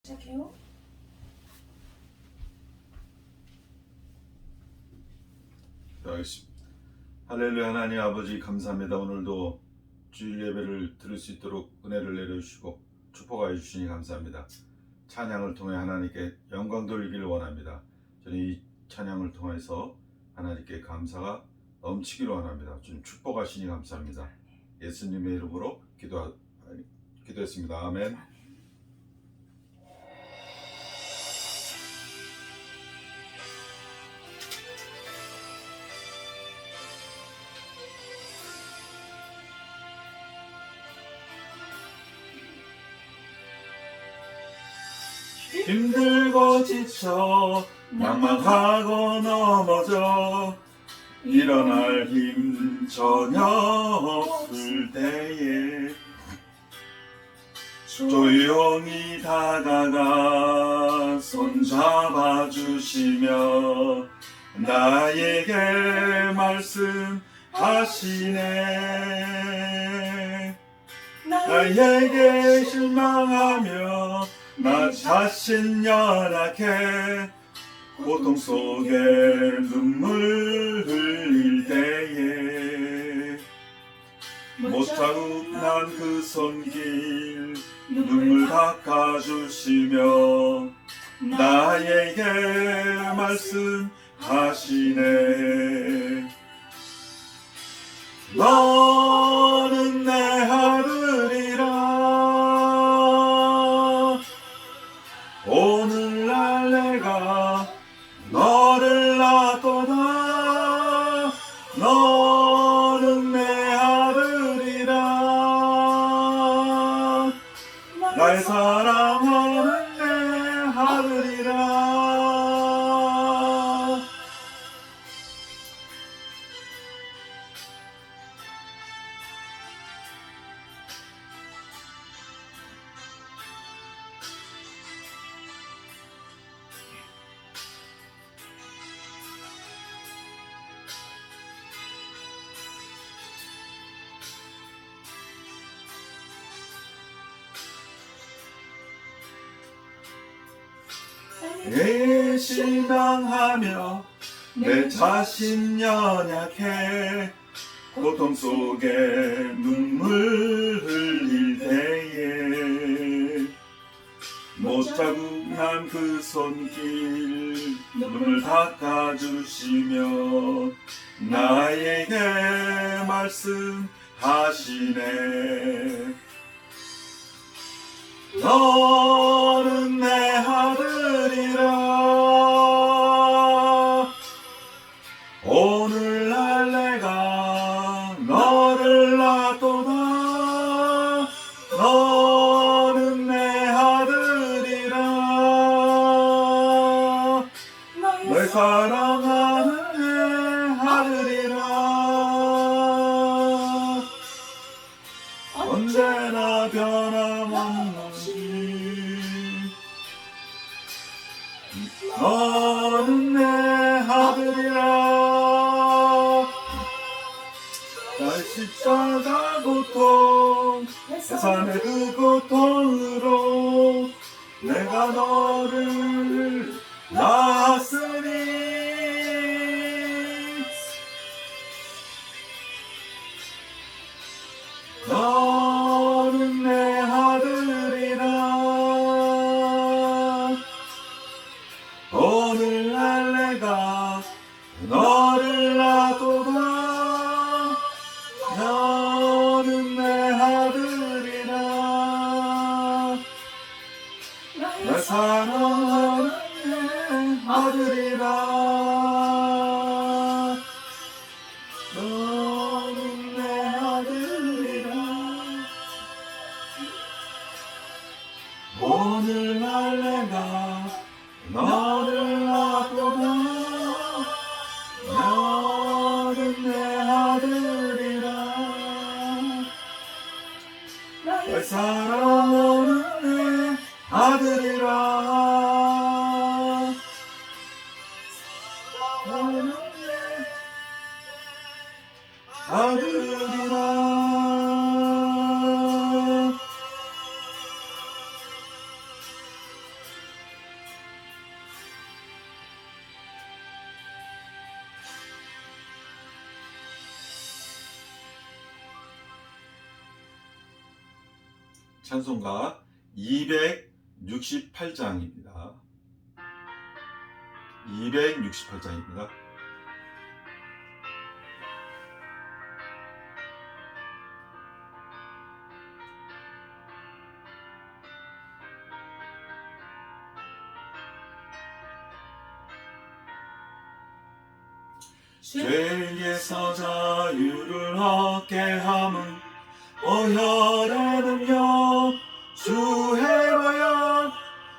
시작해요. 기도하겠습니다. 할렐루야. 하나님 아버지 감사합니다. 오늘도 주일 예배를 들을 수 있도록 은혜를 내려주시고 축복하여 주시니 감사합니다. 찬양을 통해 하나님께 영광 돌리기를 원합니다. 저는 이 찬양을 통해서 하나님께 감사가 넘치기를 원합니다. 주님 축복하시니 감사합니다. 예수님의 이름으로 기도했습니다. 아멘. 힘들고 지쳐 망망하고 넘어져 일어날 힘 전혀 없을 때에 조용히 다가가 손잡아 주시며 나에게 말씀하시네. 나에게 실망하며 나 자신 연약해 고통 속에 눈물 흘릴 때에 못자국 난 그 손길 눈물 닦아주시며 나에게 말씀하시네. 너는 내 아들이라. 오늘날 내가 너를 놔도다. 너는 내 아들이라. 날 사랑하는 내 아들이라. 내 실망하며 내 자신 연약해 고통 속에 눈물 흘릴 때에 못자국 난 그 손길 눈물 닦아주시며 나에게 말씀하시네. 너는 내 아들이라. 오늘날 내가 너를 놔도다. 너는 내 아들이라. 널 사랑하는 내 아들이라. 언제나 변함없는 너는 내 아들이라. 날 십자가 고통 세상의 그 고통으로 내가 너를 낳았으니 너는 내 아들이라. 오늘날 내가 너를 놔도다. 너는 내 아들이라. 날 사랑하는 내 아들이라. 너는 내 아들이라. 오늘날 내가 너를 놔도다. 너는 내 아들이라. 날 사랑하는 내 아들이라. 너는 내 아들이라. 찬송가 268장입니다. 268장입니다. 죄에서 자유를 얻게 함은 오혈의 능력 주의 보혈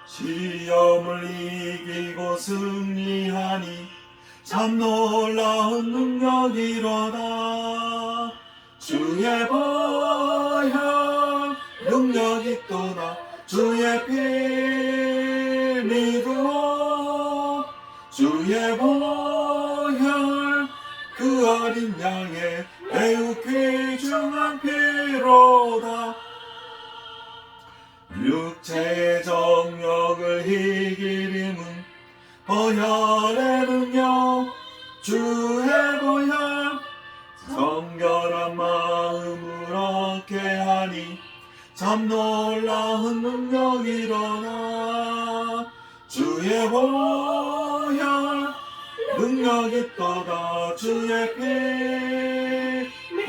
시험을 이기고 승리하니 참 놀라운 능력이로다. 주의 보혈 능력이 또나 주의 피 믿어 주의 보혈 그 어린 양의 매우 귀중한 피로다. 육체의 정욕을 이기림은 보혈의 능력 주의 보혈 정결한 마음을 얻게 하니 참 놀라운 능력이로다. 주의 보혈 능력이 또다. 주의 피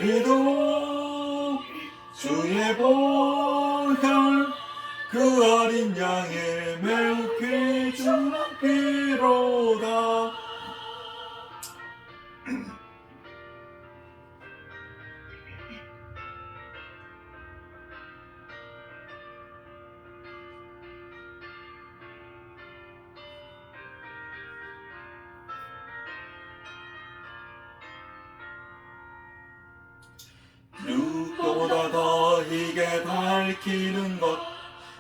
믿어 주의 보혈 그 어린 양의 매우 귀중한 피로다. 육도보다 더 희게 밝히는 것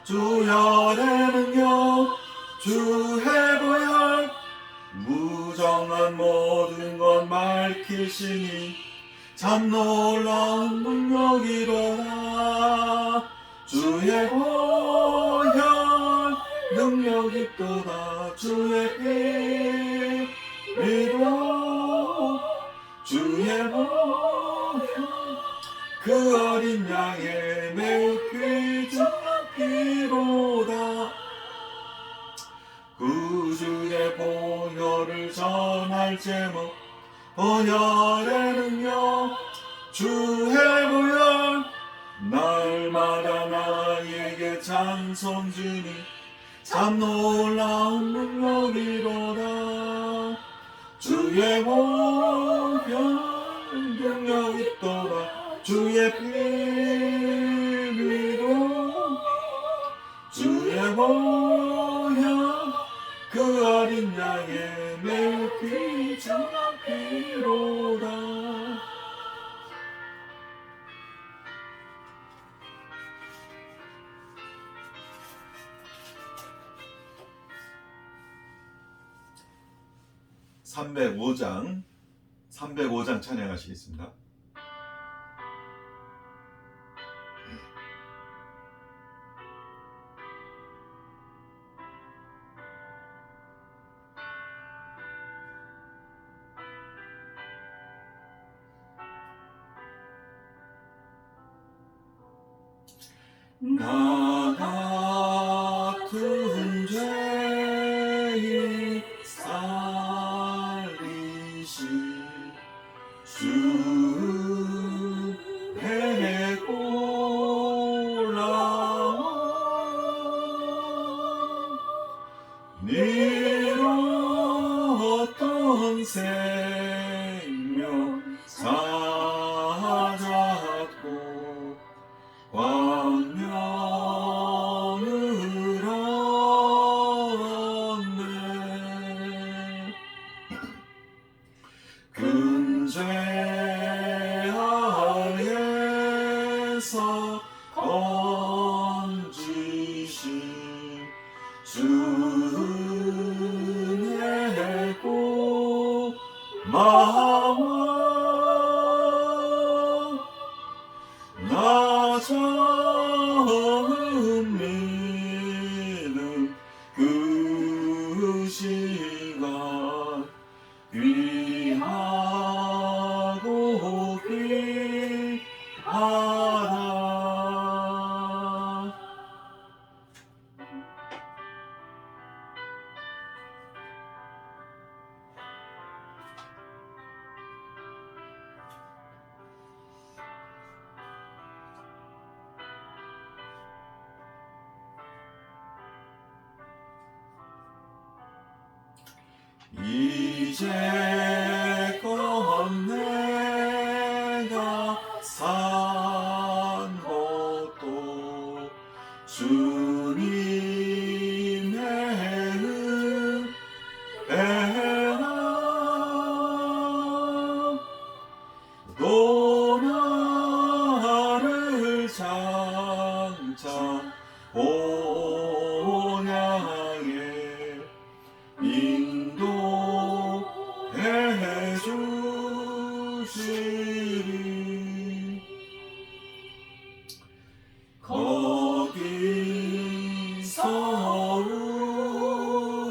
주혈의 능력 주의 보혈 무정한 모든 것 밝히시니 참 놀라운 능력이로다. 주의 보혈 능력이 또다. 주의 피 믿어 주의 보혈 그 어린 양의 매우 귀중한 피로다. 구주의 보혈을 전할 제목 보혈의 능력 주의 보혈 날마다 나에게 찬송 주니 참 놀라운 능력이로다. 주의 보혈 능력이 또다. 주의 피 믿어 주의 보혈 그 어린 양의 매우 귀중한 피로다. (305장) 찬양하시겠습니다. 나 같은 죄인 살리신 주의 놀라운 미로웠던 생명 찾았고 광명을 얻네. 근죄 아래서 건지신 주의 고마워 나 처음 믿는 그 시간 귀하고 귀하다. 이제껏 내가 산 것도 주님의 은혜라. 또 나를 장차 본향에 인도해 주시리. 거기서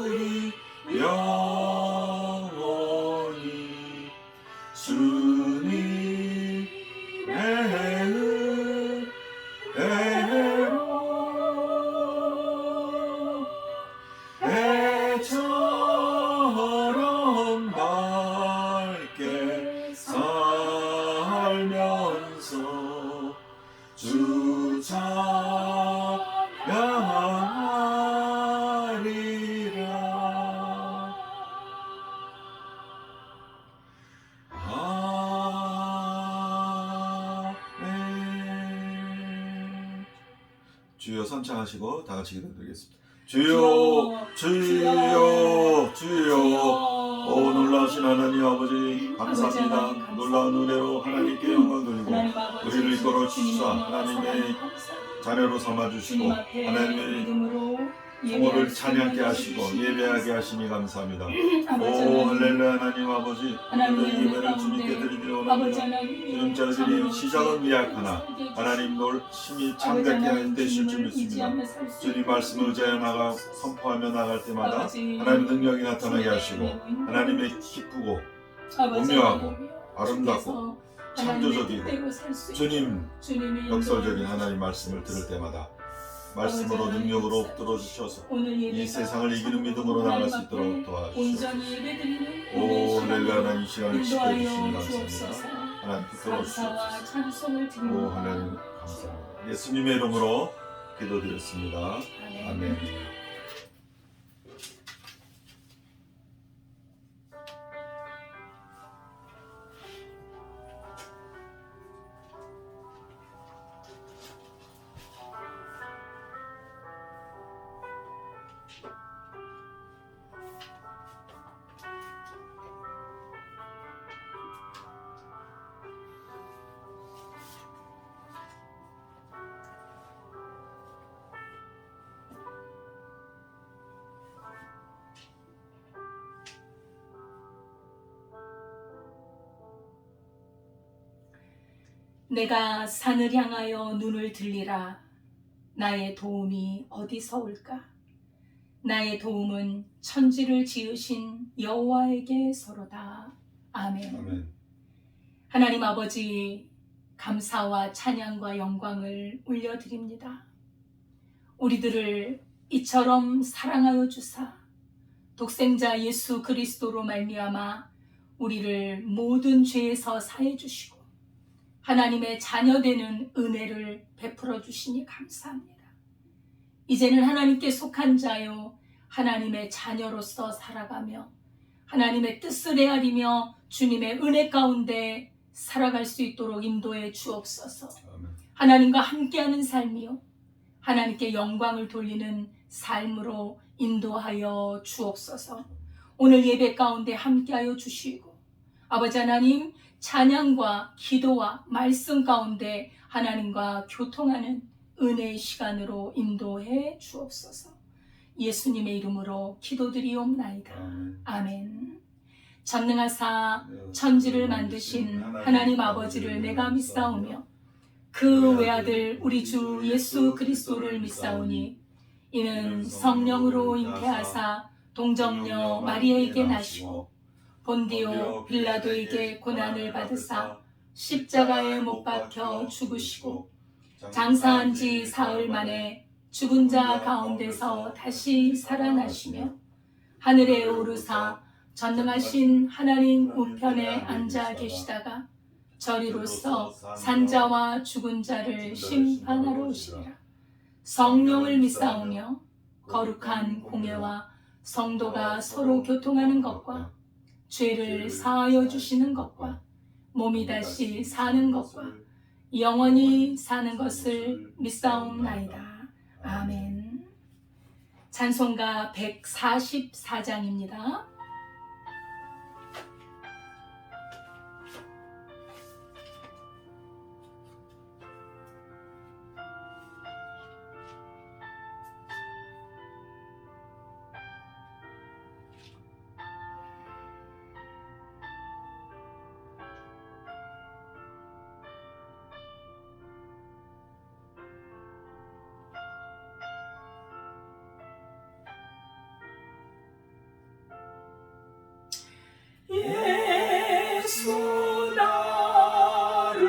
우리 영원히 주님의 은혜로 배처럼 밝게 살면서 주 찬양하리라. 아멘. 주여 선창하시고 다 같이 기도드리겠습니다. 주여, 주여, 주여. 오 놀라우신 하나님 아버지 감사합니다. 놀라운 은혜로 하나님께 영광 돌리고 우리를 이끌어 주시사 하나님의 자녀로 삼아주시고 하나님의 성호를 찬양케 하시고 예배하게 하시니 감사합니다. 오 할렐루야. 하나님 아버지 오늘 예배를 주님께 드리며 원합니다. 주님 저희들이 시작은 미약하나 하나님 놀심이 참되게 되실 줄 믿습니다. 주님 말씀을 의지하여 나가 선포하며 나갈 때마다 하나님 능력이 나타나게 하시고 하나님의 기쁘고 오묘하고 아름답고 창조적이고 주님 역설적인 하나님 말씀을 들을 때마다 말씀으로 능력으로 붙들어 주셔서 이 세상을 이기는 믿음으로 나갈 수 있도록 도와주시옵소서. 오 할렐루야. 하나님 이 시간을 지켜주시니 감사합니다. 하나님 붙들어 주시옵소서. 오 하나님 감사합니다. 예수님의 이름으로 기도드렸습니다. 아멘. 내가 산을 향하여 눈을 들리라. 나의 도움이 어디서 올까? 나의 도움은 천지를 지으신 여호와에게서로다. 아멘. 아멘. 하나님 아버지, 감사와 찬양과 영광을 올려드립니다. 우리들을 이처럼 사랑하여 주사 독생자 예수 그리스도로 말미암아 우리를 모든 죄에서 사해 주시고 하나님의 자녀되는 은혜를 베풀어 주시니 감사합니다. 이제는 하나님께 속한 자요 하나님의 자녀로서 살아가며 하나님의 뜻을 헤아리며 주님의 은혜 가운데 살아갈 수 있도록 인도해 주옵소서. 하나님과 함께하는 삶이요 하나님께 영광을 돌리는 삶으로 인도하여 주옵소서. 오늘 예배 가운데 함께하여 주시고 아버지 하나님 찬양과 기도와 말씀 가운데 하나님과 교통하는 은혜의 시간으로 인도해 주옵소서. 예수님의 이름으로 기도드리옵나이다. 아멘. 전능하사 천지를 만드신 하나님 아버지를 내가 믿사오며 그 외아들 우리 주 예수 그리스도를 믿사오니 이는 성령으로 잉태하사 동정녀 마리아에게 나시고 본디오 빌라도에게 고난을 받으사 십자가에 못 박혀 죽으시고 장사한 지 사흘 만에 죽은 자 가운데서 다시 살아나시며 하늘에 오르사 전능하신 하나님 우편에 앉아 계시다가 저리로서 산자와 죽은 자를 심판하러 오시리라. 성령을 믿사오며 거룩한 공예와 성도가 서로 교통하는 것과 죄를 사하여 주시는 것과 몸이 다시 사는 것과 영원히 사는 것을 믿사옵나이다. 아멘. 찬송가 144장입니다. 예수 나를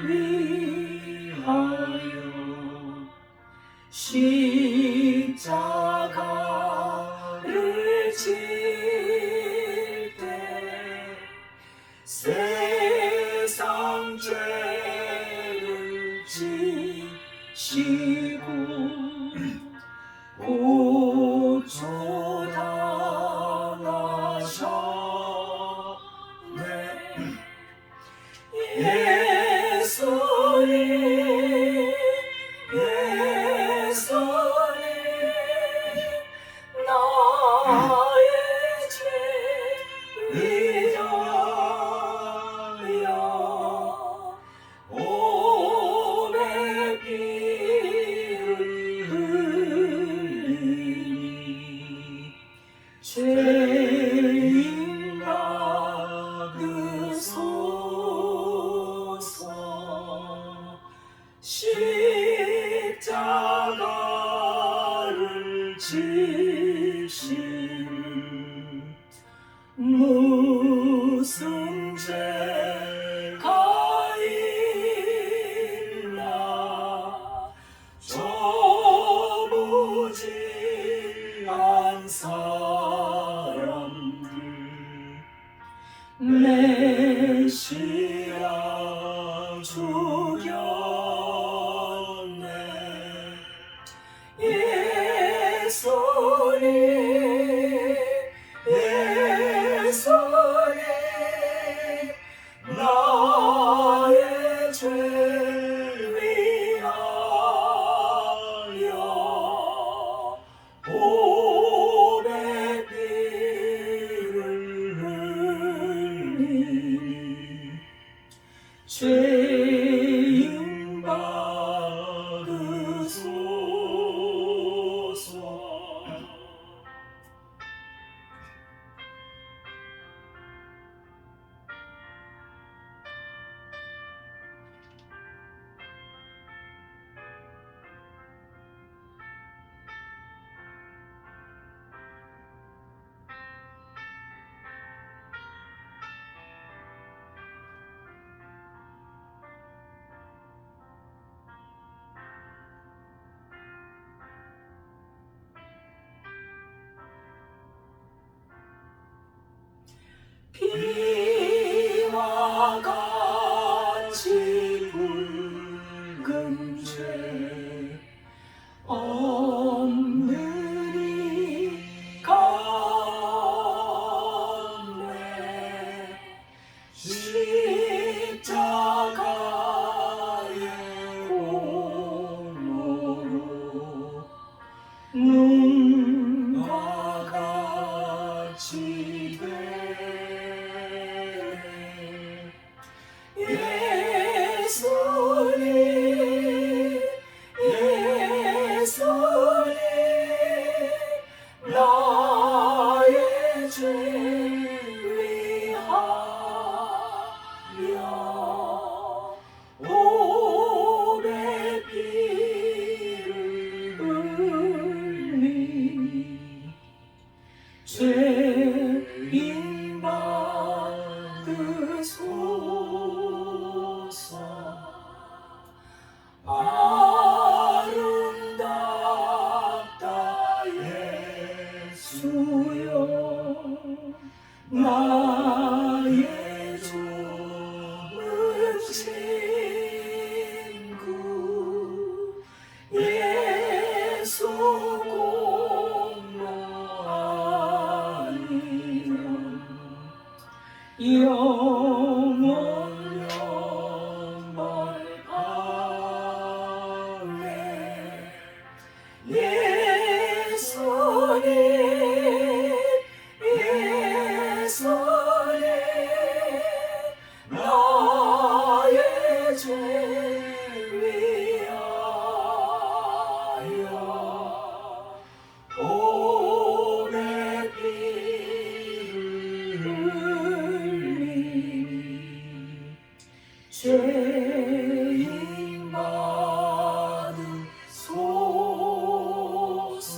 위하여 십자가를 질 때 세상 죄를 지시고 예수님, 예수님, 나의 죄 위하여 몸에 피를 흘리니 죄인 받으소서. 십자가를 지시는 무슨 죄가 있나 저무지한 사람들 메시아 죽였네. 예수님, 예수님, 나의 죄 위하여 몸에 피를 흘리니 죄인 받으소서. 피와 같이 붉은 죄 없는 이 가운데 십자가의 홀로 눈과 같이 예수님, 예수님, 나의 죄 위하여 몸에 피를 흘리니 죄인 받으소서. 아름답다 예수여, 나의 좋은 친구. 예수 공로하시네. 영원 영벌 갈래 예수님 예수님 나의 죄 위하여 오래 피를 흘리니 죄인 받으소서.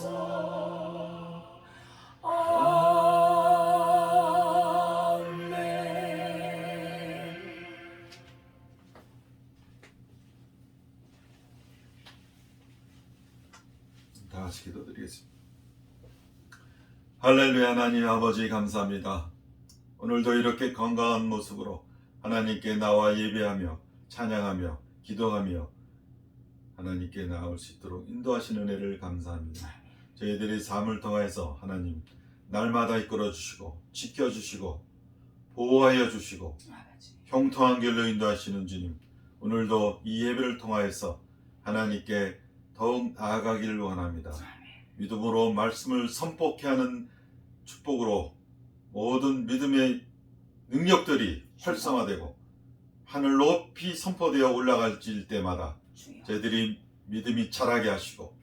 아멘. 다 같이 기도드리겠습니다. 할렐루야. 하나님 아버지 감사합니다. 오늘도 이렇게 건강한 모습으로 하나님께 나와 예배하며 찬양하며 기도하며 하나님께 나올 수 있도록 인도하시는 은혜를 감사합니다. 저희들의 삶을 통해서 하나님 날마다 이끌어 주시고 지켜주시고 보호하여 주시고 형통한 길로 인도하시는 주님, 오늘도 이 예배를 통하여서 하나님께 더욱 나아가기를 원합니다. 믿음으로 말씀을 선포케 하는 축복으로 모든 믿음의 능력들이 활성화되고 하늘 높이 선포되어 올라갈 때마다 저희들이 믿음이 자라게 하시고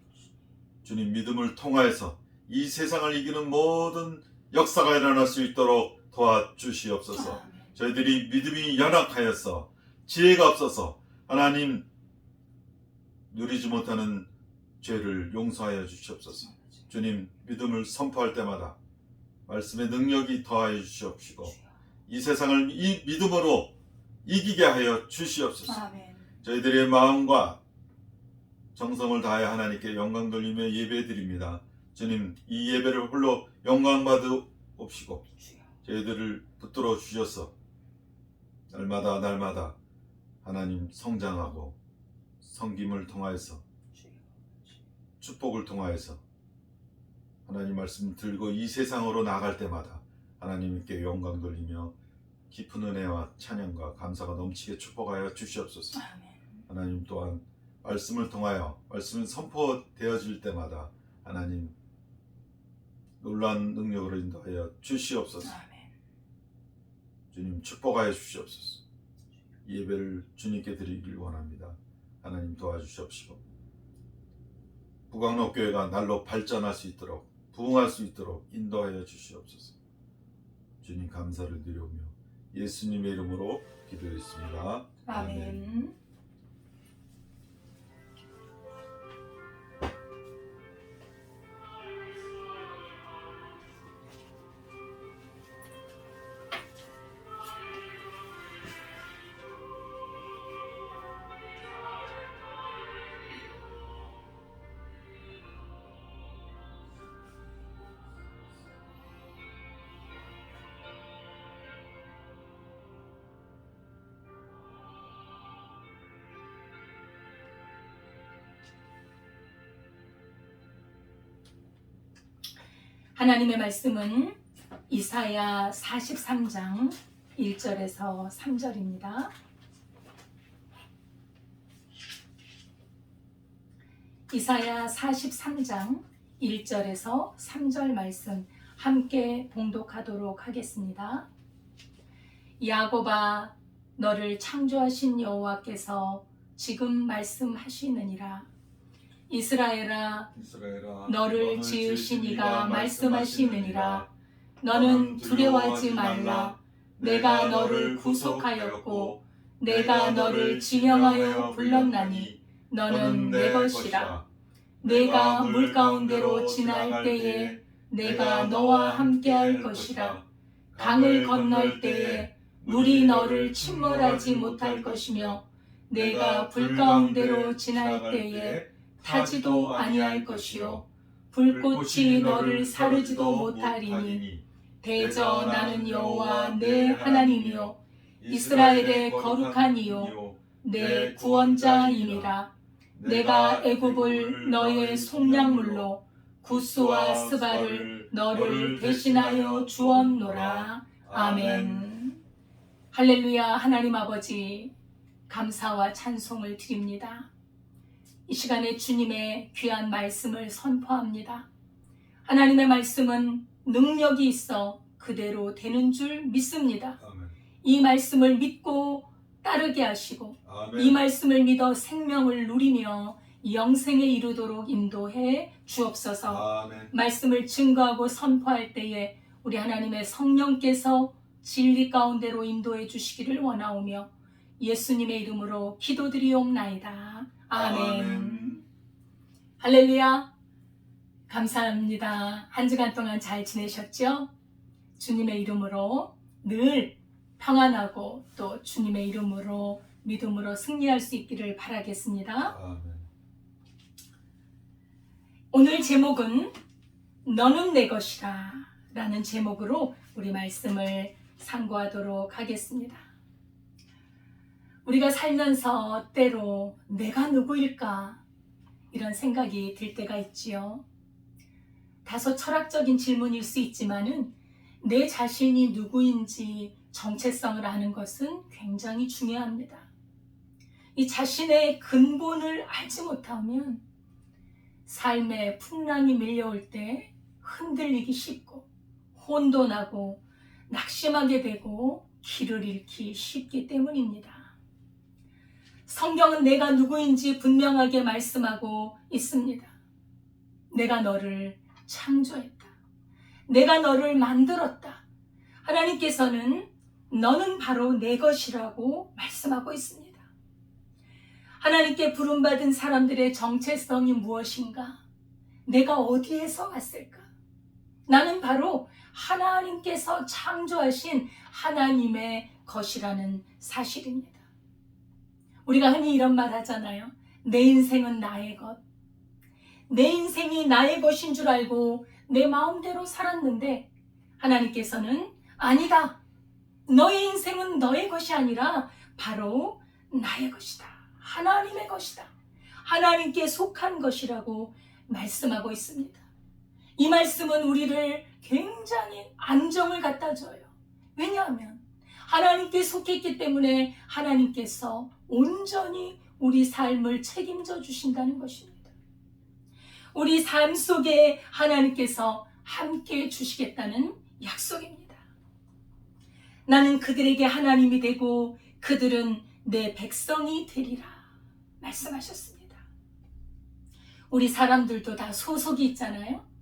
주님 믿음을 통하여서 이 세상을 이기는 모든 역사가 일어날 수 있도록 도와주시옵소서. 저희들이 믿음이 연약하여서 지혜가 없어서 하나님 누리지 못하는 죄를 용서하여 주시옵소서. 주님 믿음을 선포할 때마다 말씀의 능력이 더하여 주시옵시고 이 세상을 이 믿음으로 이기게 하여 주시옵소서. 아멘. 저희들의 마음과 정성을 다하여 하나님께 영광 돌리며 예배드립니다. 주님 이 예배를 홀로 영광 받으옵시고 저희들을 붙들어 주셔서 날마다 하나님 성장하고 섬김을 통하여서 축복을 통하여서 하나님 말씀 들고 이 세상으로 나갈 때마다 하나님께 영광 돌리며 깊은 은혜와 찬양과 감사가 넘치게 축복하여 주시옵소서. 하나님 또한 말씀을 통하여 말씀이 선포되어질 때마다 하나님 놀라운 능력으로 인도하여 주시옵소서. 주님 축복하여 주시옵소서. 예배를 주님께 드리길 원합니다. 하나님 도와주시옵시고 북광록교회가 날로 발전할 수 있도록 부흥할 수 있도록 인도하여 주시옵소서. 주님 감사를 드리오며 예수님의 이름으로 기도했습니다. 아멘. 하나님의 말씀은 이사야 43장 1절에서 3절입니다. 이사야 43장 1절에서 3절 말씀 함께 봉독하도록 하겠습니다. 야곱아, 너를 창조하신 여호와께서 지금 말씀하시느니라. 이스라엘아, 너를 지으신 이가 말씀하시느니라. 너는 두려워하지 말라. 내가 너를 구속하였고 내가 너를 지명하여 불렀나니 너는 내 것이라. 내가 물 가운데로 지날 때에 내가 너와 함께할 것이라. 강을 건널 때에 물이 너를 침몰하지 못할 것이며 내가 불 가운데로 지날 때에 타지도 아니할 것이요 불꽃이 너를 사르지도 못하리니 대저 나는 여호와 내 하나님이요 이스라엘의 거룩한 이요 내 구원자이니라. 내가 애굽을 너의 속량물로 구스와 스바를 너를 대신하여 주었노라. 아멘. 할렐루야. 하나님 아버지 감사와 찬송을 드립니다. 이 시간에 주님의 귀한 말씀을 선포합니다. 하나님의 말씀은 능력이 있어 그대로 되는 줄 믿습니다. 아멘. 이 말씀을 믿고 따르게 하시고 아멘. 이 말씀을 믿어 생명을 누리며 영생에 이르도록 인도해 주옵소서. 아멘. 말씀을 증거하고 선포할 때에 우리 하나님의 성령께서 진리 가운데로 인도해 주시기를 원하오며 예수님의 이름으로 기도드리옵나이다. 아멘. 할렐루야. 감사합니다. 한 주간 동안 잘 지내셨죠? 주님의 이름으로 늘 평안하고 또 주님의 이름으로 믿음으로 승리할 수 있기를 바라겠습니다. 아멘. 오늘 제목은 너는 내 것이라 라는 제목으로 우리 말씀을 상고하도록 하겠습니다. 우리가 살면서 때로 내가 누구일까 이런 생각이 들 때가 있지요. 다소 철학적인 질문일 수 있지만은 내 자신이 누구인지 정체성을 아는 것은 굉장히 중요합니다. 이 자신의 근본을 알지 못하면 삶의 풍랑이 밀려올 때 흔들리기 쉽고 혼돈하고 낙심하게 되고 길을 잃기 쉽기 때문입니다. 성경은 내가 누구인지 분명하게 말씀하고 있습니다. 내가 너를 창조했다. 내가 너를 만들었다. 하나님께서는 너는 바로 내 것이라고 말씀하고 있습니다. 하나님께 부름받은 사람들의 정체성이 무엇인가? 내가 어디에서 왔을까? 나는 바로 하나님께서 창조하신 하나님의 것이라는 사실입니다. 우리가 흔히 이런 말 하잖아요. 내 인생은 나의 것. 내 인생이 나의 것인 줄 알고 내 마음대로 살았는데 하나님께서는 아니다. 너의 인생은 너의 것이 아니라 바로 나의 것이다. 하나님의 것이다. 하나님께 속한 것이라고 말씀하고 있습니다. 이 말씀은 우리를 굉장히 안정을 갖다 줘요. 왜냐하면 하나님께 속했기 때문에 하나님께서 온전히 우리 삶을 책임져 주신다는 것입니다. 우리 삶 속에 하나님께서 함께 주시겠다는 약속입니다. 나는 그들에게 하나님이 되고 그들은 내 백성이 되리라 말씀하셨습니다. 우리 사람들도 다 소속이 있잖아요.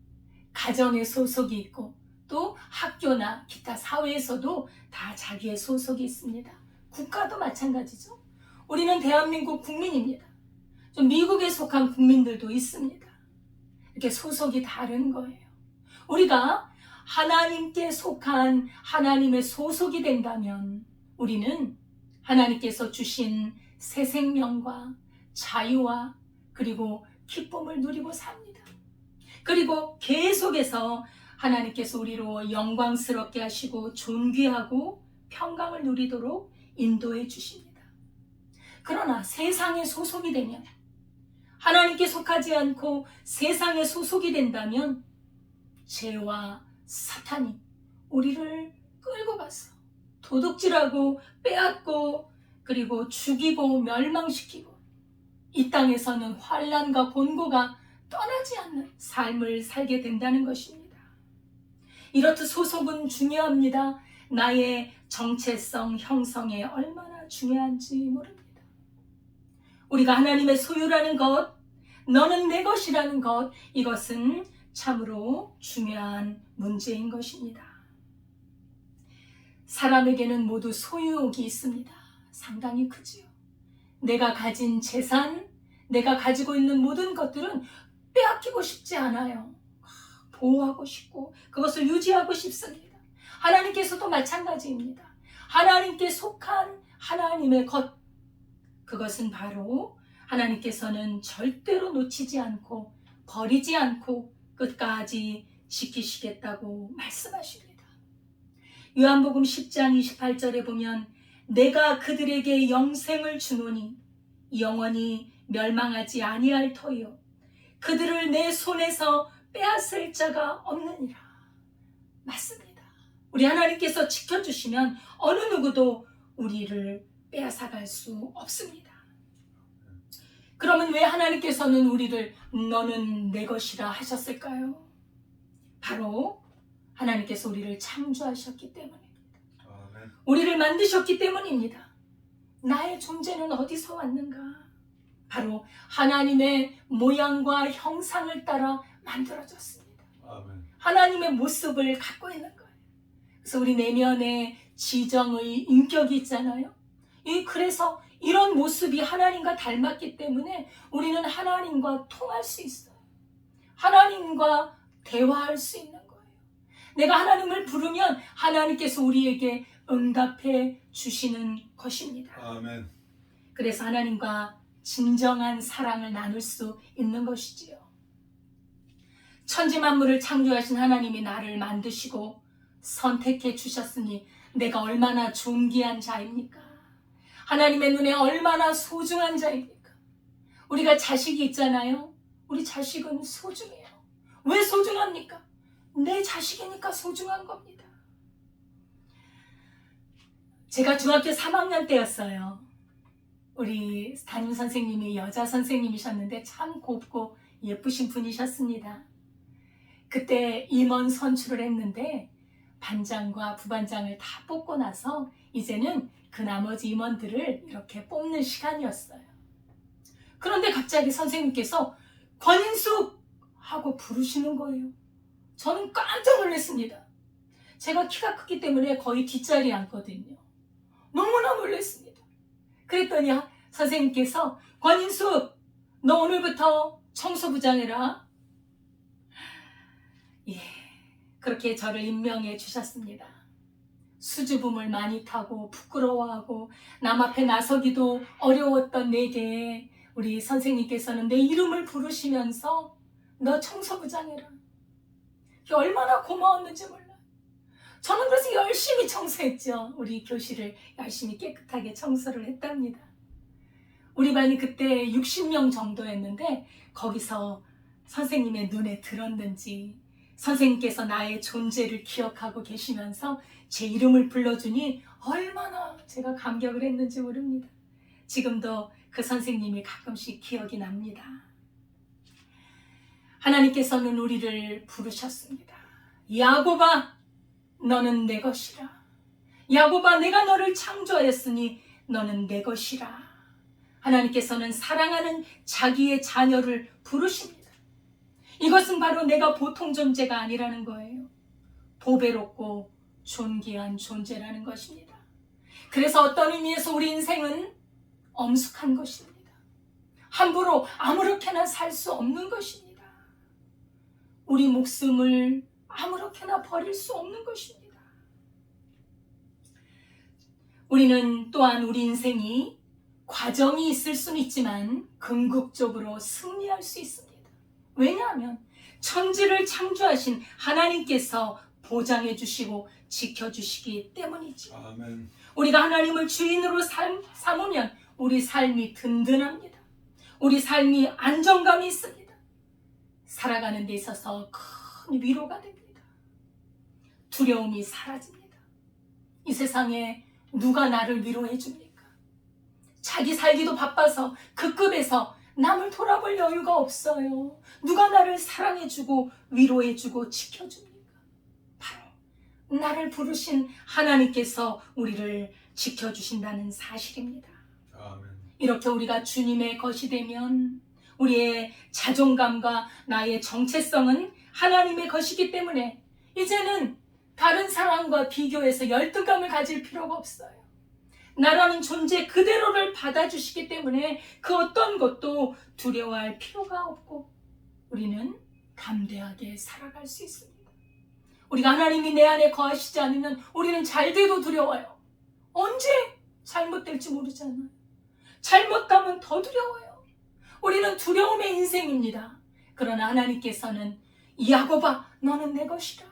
가정에 소속이 있고 또 학교나 기타 사회에서도 다 자기의 소속이 있습니다. 국가도 마찬가지죠. 우리는 대한민국 국민입니다. 좀 미국에 속한 국민들도 있습니다. 이렇게 소속이 다른 거예요. 우리가 하나님께 속한 하나님의 소속이 된다면 우리는 하나님께서 주신 새 생명과 자유와 그리고 기쁨을 누리고 삽니다. 그리고 계속해서 하나님께서 우리로 영광스럽게 하시고 존귀하고 평강을 누리도록 인도해 주십니다. 그러나 세상에 소속이 되면 하나님께 속하지 않고 세상에 소속이 된다면 죄와 사탄이 우리를 끌고 가서 도둑질하고 빼앗고 그리고 죽이고 멸망시키고 이 땅에서는 환난과 곤고가 떠나지 않는 삶을 살게 된다는 것입니다. 이렇듯 소속은 중요합니다. 나의 정체성 형성에 얼마나 중요한지 모릅니다. 우리가 하나님의 소유라는 것, 너는 내 것이라는 것, 이것은 참으로 중요한 문제인 것입니다. 사람에게는 모두 소유욕이 있습니다. 상당히 크지요. 내가 가진 재산, 내가 가지고 있는 모든 것들은 빼앗기고 싶지 않아요. 보호하고 싶고 그것을 유지하고 싶습니다. 하나님께서도 마찬가지입니다. 하나님께 속한 하나님의 것, 그것은 바로 하나님께서는 절대로 놓치지 않고 버리지 않고 끝까지 지키시겠다고 말씀하십니다. 요한복음 10장 28절에 보면 내가 그들에게 영생을 주노니 영원히 멸망하지 아니할 터이요 그들을 내 손에서 빼앗을 자가 없느니라. 맞습니다. 우리 하나님께서 지켜주시면 어느 누구도 우리를 빼앗아갈 수 없습니다. 그러면 왜 하나님께서는 우리를 너는 내 것이라 하셨을까요? 바로 하나님께서 우리를 창조하셨기 때문입니다. 아멘. 우리를 만드셨기 때문입니다. 나의 존재는 어디서 왔는가? 바로 하나님의 모양과 형상을 따라 만들어졌습니다. 아멘. 하나님의 모습을 갖고 있는 거예요. 그래서 우리 내면에 지정의 인격이 있잖아요. 그래서 이런 모습이 하나님과 닮았기 때문에 우리는 하나님과 통할 수 있어요. 하나님과 대화할 수 있는 거예요. 내가 하나님을 부르면 하나님께서 우리에게 응답해 주시는 것입니다. 아멘. 그래서 하나님과 진정한 사랑을 나눌 수 있는 것이지요. 천지 만물을 창조하신 하나님이 나를 만드시고 선택해 주셨으니 내가 얼마나 존귀한 자입니까? 하나님의 눈에 얼마나 소중한 자입니까? 우리가 자식이 있잖아요. 우리 자식은 소중해요. 왜 소중합니까? 내 자식이니까 소중한 겁니다. 제가 중학교 3학년 때였어요. 우리 담임 선생님이 여자 선생님이셨는데 참 곱고 예쁘신 분이셨습니다. 그때 임원 선출을 했는데 반장과 부반장을 다 뽑고 나서 이제는 그 나머지 임원들을 이렇게 뽑는 시간이었어요. 그런데 갑자기 선생님께서 권인숙 하고 부르시는 거예요. 저는 깜짝 놀랐습니다. 제가 키가 크기 때문에 거의 뒷자리에 앉거든요. 너무나 놀랐습니다. 그랬더니 선생님께서 권인숙 너 오늘부터 청소부장 해라. 그렇게 저를 임명해 주셨습니다. 수줍음을 많이 타고 부끄러워하고 남 앞에 나서기도 어려웠던 내게 우리 선생님께서는 내 이름을 부르시면서 너 청소부장 해라. 얼마나 고마웠는지 몰라요. 저는 그래서 열심히 청소했죠. 우리 교실을 열심히 깨끗하게 청소를 했답니다. 우리 반이 그때 60명 정도였는데 거기서 선생님의 눈에 들었는지 선생님께서 나의 존재를 기억하고 계시면서 제 이름을 불러주니 얼마나 제가 감격을 했는지 모릅니다. 지금도 그 선생님이 가끔씩 기억이 납니다. 하나님께서는 우리를 부르셨습니다. 야곱아 너는 내 것이라. 야곱아 내가 너를 창조하였으니 너는 내 것이라. 하나님께서는 사랑하는 자기의 자녀를 부르십니다. 이것은 바로 내가 보통 존재가 아니라는 거예요. 보배롭고 존귀한 존재라는 것입니다. 그래서 어떤 의미에서 우리 인생은 엄숙한 것입니다. 함부로 아무렇게나 살 수 없는 것입니다. 우리 목숨을 아무렇게나 버릴 수 없는 것입니다. 우리는 또한 우리 인생이 과정이 있을 수는 있지만 궁극적으로 승리할 수 있습니다. 왜냐하면 천지를 창조하신 하나님께서 보장해 주시고 지켜주시기 때문이죠. 아멘. 우리가 하나님을 주인으로 삼으면 우리 삶이 든든합니다. 우리 삶이 안정감이 있습니다. 살아가는 데 있어서 큰 위로가 됩니다. 두려움이 사라집니다. 이 세상에 누가 나를 위로해 줍니까? 자기 살기도 바빠서 그 급에서 남을 돌아볼 여유가 없어요. 누가 나를 사랑해주고 위로해주고 지켜줍니까? 바로 나를 부르신 하나님께서 우리를 지켜주신다는 사실입니다. 아멘. 이렇게 우리가 주님의 것이 되면 우리의 자존감과 나의 정체성은 하나님의 것이기 때문에 이제는 다른 사람과 비교해서 열등감을 가질 필요가 없어요. 나라는 존재 그대로를 받아주시기 때문에 그 어떤 것도 두려워할 필요가 없고 우리는 담대하게 살아갈 수 있습니다. 우리가 하나님이 내 안에 거하시지 않으면 우리는 잘돼도 두려워요. 언제 잘못될지 모르잖아요. 잘못하면 더 두려워요. 우리는 두려움의 인생입니다. 그러나 하나님께서는 야곱아 너는 내 것이라.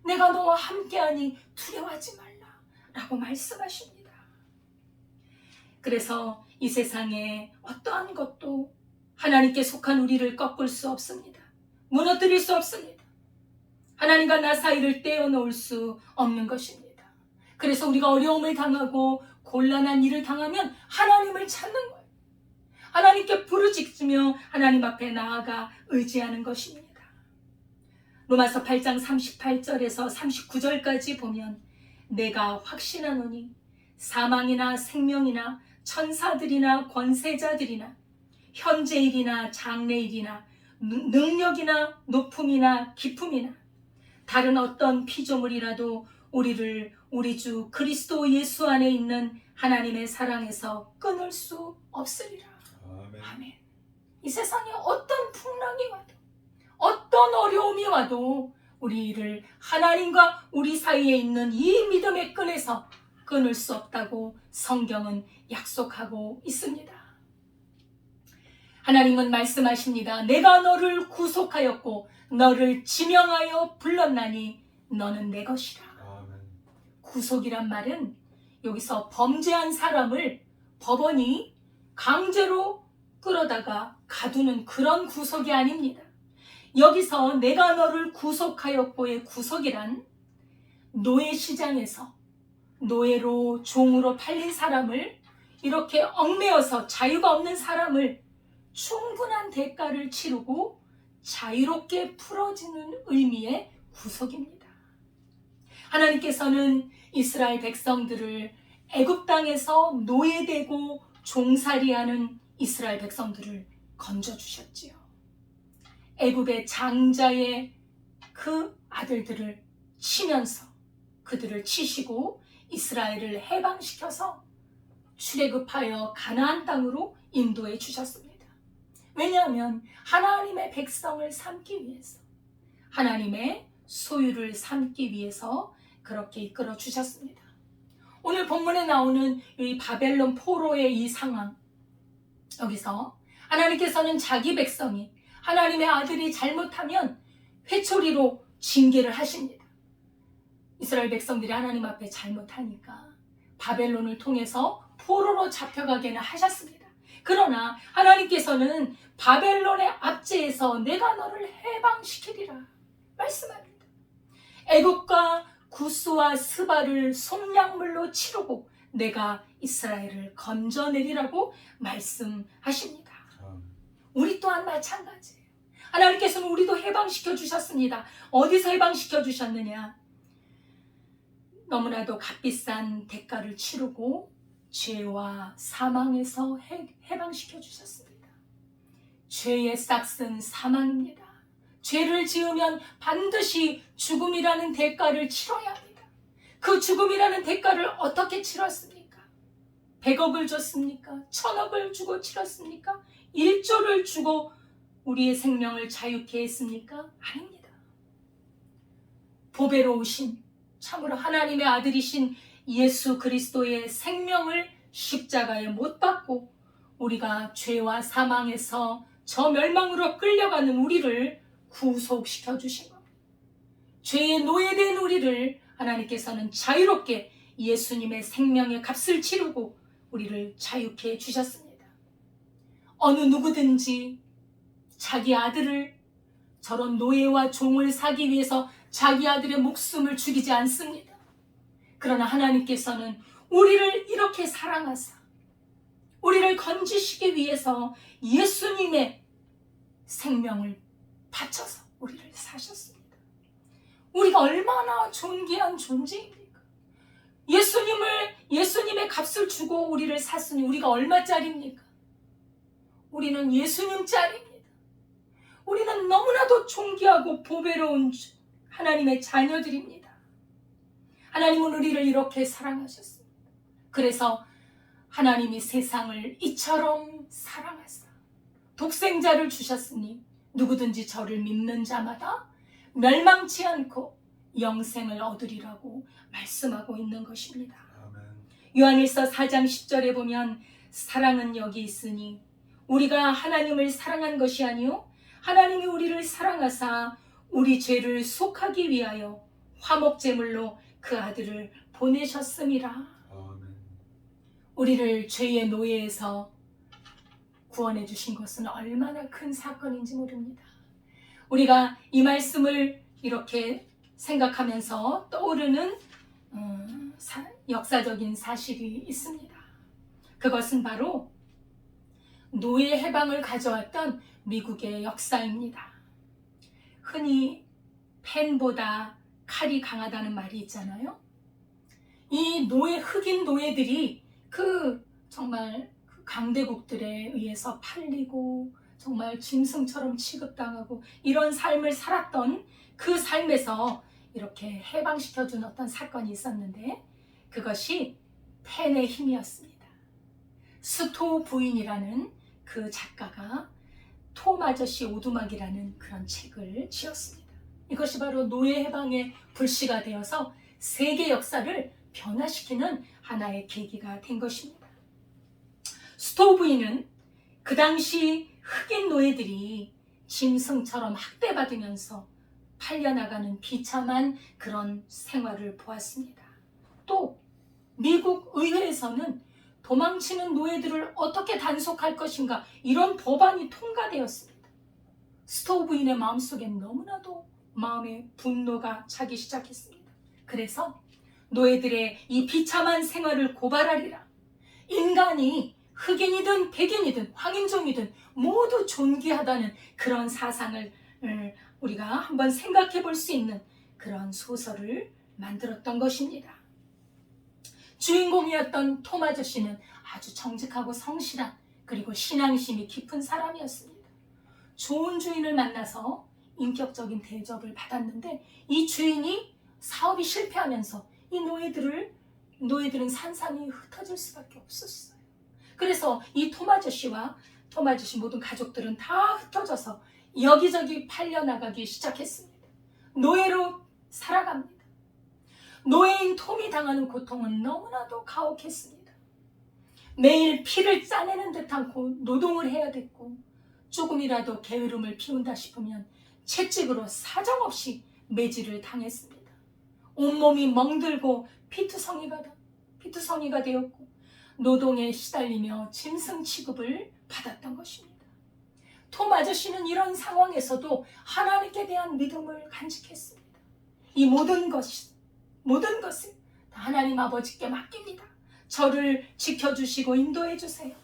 내가 너와 함께하니 두려워하지 말라 라고 말씀하십니다. 그래서 이 세상에 어떠한 것도 하나님께 속한 우리를 꺾을 수 없습니다. 무너뜨릴 수 없습니다. 하나님과 나 사이를 떼어놓을 수 없는 것입니다. 그래서 우리가 어려움을 당하고 곤란한 일을 당하면 하나님을 찾는 거예요. 하나님께 부르짖으며 하나님 앞에 나아가 의지하는 것입니다. 로마서 8장 38절에서 39절까지 보면 내가 확신하노니 사망이나 생명이나 천사들이나 권세자들이나 현재일이나 장래일이나 능력이나 높음이나 깊음이나 다른 어떤 피조물이라도 우리를 우리 주 그리스도 예수 안에 있는 하나님의 사랑에서 끊을 수 없으리라. 아멘. 아멘. 이 세상에 어떤 풍랑이 와도 어떤 어려움이 와도 우리를 하나님과 우리 사이에 있는 이 믿음의 끈에서 끊을 수 없다고 성경은 약속하고 있습니다. 하나님은 말씀하십니다. 내가 너를 구속하였고 너를 지명하여 불렀나니 너는 내 것이라. 아멘. 구속이란 말은 여기서 범죄한 사람을 법원이 강제로 끌어다가 가두는 그런 구속이 아닙니다. 여기서 내가 너를 구속하였고의 구속이란 노예 시장에서 노예로 종으로 팔린 사람을 이렇게 얽매여서 자유가 없는 사람을 충분한 대가를 치르고 자유롭게 풀어주는 의미의 구속입니다. 하나님께서는 이스라엘 백성들을 애굽 땅에서 노예되고 종살이하는 이스라엘 백성들을 건져주셨지요. 애굽의 장자의 그 아들들을 치면서 그들을 치시고 이스라엘을 해방시켜서 출애굽하여 가나안 땅으로 인도해 주셨습니다. 왜냐하면 하나님의 백성을 삼기 위해서, 하나님의 소유를 삼기 위해서 그렇게 이끌어 주셨습니다. 오늘 본문에 나오는 이 바벨론 포로의 이 상황, 여기서 하나님께서는 자기 백성이 하나님의 아들이 잘못하면 회초리로 징계를 하십니다. 이스라엘 백성들이 하나님 앞에 잘못하니까 바벨론을 통해서 포로로 잡혀가게는 하셨습니다. 그러나 하나님께서는 바벨론의 압제에서 내가 너를 해방시키리라 말씀합니다. 애굽과 구스와 스바를 속량물로 치르고 내가 이스라엘을 건져내리라고 말씀하십니다. 우리 또한 마찬가지예요. 하나님께서는 우리도 해방시켜 주셨습니다. 어디서 해방시켜 주셨느냐? 너무나도 값비싼 대가를 치르고 죄와 사망에서 해방시켜 주셨습니다. 죄의 싹은 사망입니다. 죄를 지으면 반드시 죽음이라는 대가를 치러야 합니다. 그 죽음이라는 대가를 어떻게 치렀습니까? 100억을 줬습니까? 1000억을 주고 치렀습니까? 1조를 주고 우리의 생명을 자유케 했습니까? 아닙니다. 보배로우신 참으로 하나님의 아들이신 예수 그리스도의 생명을 십자가에 못 박고 우리가 죄와 사망에서 저 멸망으로 끌려가는 우리를 구속시켜 주신 겁니다. 죄의 노예된 우리를 하나님께서는 자유롭게 예수님의 생명의 값을 치르고 우리를 자유케 해주셨습니다. 어느 누구든지 자기 아들을 저런 노예와 종을 사기 위해서 자기 아들의 목숨을 죽이지 않습니다. 그러나 하나님께서는 우리를 이렇게 사랑하사 우리를 건지시기 위해서 예수님의 생명을 바쳐서 우리를 사셨습니다. 우리가 얼마나 존귀한 존재입니까? 예수님의 값을 주고 우리를 샀으니 우리가 얼마짜리입니까? 우리는 예수님짜리입니다. 우리는 너무나도 존귀하고 보배로운 하나님의 자녀들입니다. 하나님은 우리를 이렇게 사랑하셨습니다. 그래서 하나님이 세상을 이처럼 사랑하사 독생자를 주셨으니 누구든지 저를 믿는 자마다 멸망치 않고 영생을 얻으리라고 말씀하고 있는 것입니다. 아멘. 요한일서 4장 10절에 보면 사랑은 여기 있으니 우리가 하나님을 사랑한 것이 아니요 하나님이 우리를 사랑하사 우리 죄를 속하기 위하여 화목제물로 그 아들을 보내셨음이라. 아멘. 우리를 죄의 노예에서 구원해 주신 것은 얼마나 큰 사건인지 모릅니다. 우리가 이 말씀을 이렇게 생각하면서 떠오르는 역사적인 사실이 있습니다. 그것은 바로 노예 해방을 가져왔던 미국의 역사입니다. 흔히 펜보다 칼이 강하다는 말이 있잖아요. 이 흑인 노예들이 정말 강대국들에 의해서 팔리고 정말 짐승처럼 취급당하고 이런 삶을 살았던 그 삶에서 이렇게 해방시켜준 어떤 사건이 있었는데 그것이 펜의 힘이었습니다. 스토 부인이라는 그 작가가 톰 아저씨 오두막이라는 그런 책을 지었습니다. 이것이 바로 노예 해방의 불씨가 되어서 세계 역사를 변화시키는 하나의 계기가 된 것입니다. 스토 부인은 그 당시 흑인 노예들이 짐승처럼 학대받으면서 팔려나가는 비참한 그런 생활을 보았습니다. 또 미국 의회에서는 도망치는 노예들을 어떻게 단속할 것인가 이런 법안이 통과되었습니다. 스토 부인의 마음속엔 너무나도 마음의 분노가 차기 시작했습니다. 그래서 노예들의 이 비참한 생활을 고발하리라. 인간이 흑인이든 백인이든 황인종이든 모두 존귀하다는 그런 사상을 우리가 한번 생각해 볼 수 있는 그런 소설을 만들었던 것입니다. 주인공이었던 톰 아저씨는 아주 정직하고 성실한 그리고 신앙심이 깊은 사람이었습니다. 좋은 주인을 만나서 인격적인 대접을 받았는데 이 주인이 사업이 실패하면서 이 노예들은 산산이 흩어질 수밖에 없었어요. 그래서 이 톰 아저씨와 톰 아저씨 모든 가족들은 다 흩어져서 여기저기 팔려나가기 시작했습니다. 노예로 살아갑니다. 노예인 톰이 당하는 고통은 너무나도 가혹했습니다. 매일 피를 짜내는 듯한 노동을 해야 됐고 조금이라도 게으름을 피운다 싶으면 채찍으로 사정없이 매질을 당했습니다. 온몸이 멍들고 피투성이가 되었고 노동에 시달리며 짐승 취급을 받았던 것입니다. 톰 아저씨는 이런 상황에서도 하나님께 대한 믿음을 간직했습니다. 이 모든 것을 다 하나님 아버지께 맡깁니다. 저를 지켜주시고 인도해 주세요.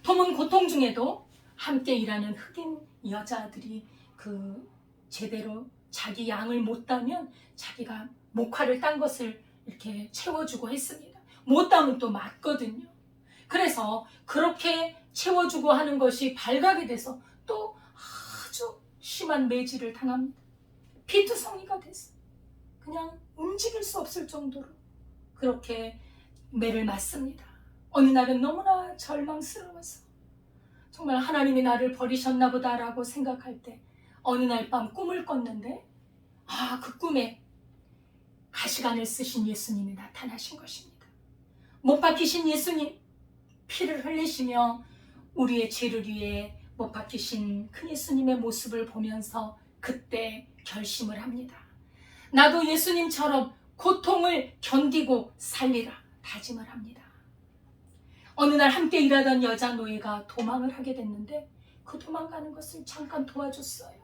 톰은 고통 중에도 함께 일하는 흑인 여자들이 제대로 자기 양을 못 따면 자기가 목화를 딴 것을 이렇게 채워주고 했습니다. 못 따면 또 맞거든요. 그래서 그렇게 채워주고 하는 것이 발각이 돼서 또 아주 심한 매질을 당합니다. 피투성이가 됐어요. 그냥 움직일 수 없을 정도로 그렇게 매를 맞습니다. 어느 날은 너무나 절망스러워서 정말 하나님이 나를 버리셨나 보다라고 생각할 때 어느 날 밤 꿈을 꿨는데 그 꿈에 가시관을 쓰신 예수님이 나타나신 것입니다. 못 박히신 예수님, 피를 흘리시며 우리의 죄를 위해 못 박히신 그 예수님의 모습을 보면서 그때 결심을 합니다. 나도 예수님처럼 고통을 견디고 살리라 다짐을 합니다. 어느 날 함께 일하던 여자 노예가 도망을 하게 됐는데 그 도망가는 것을 잠깐 도와줬어요.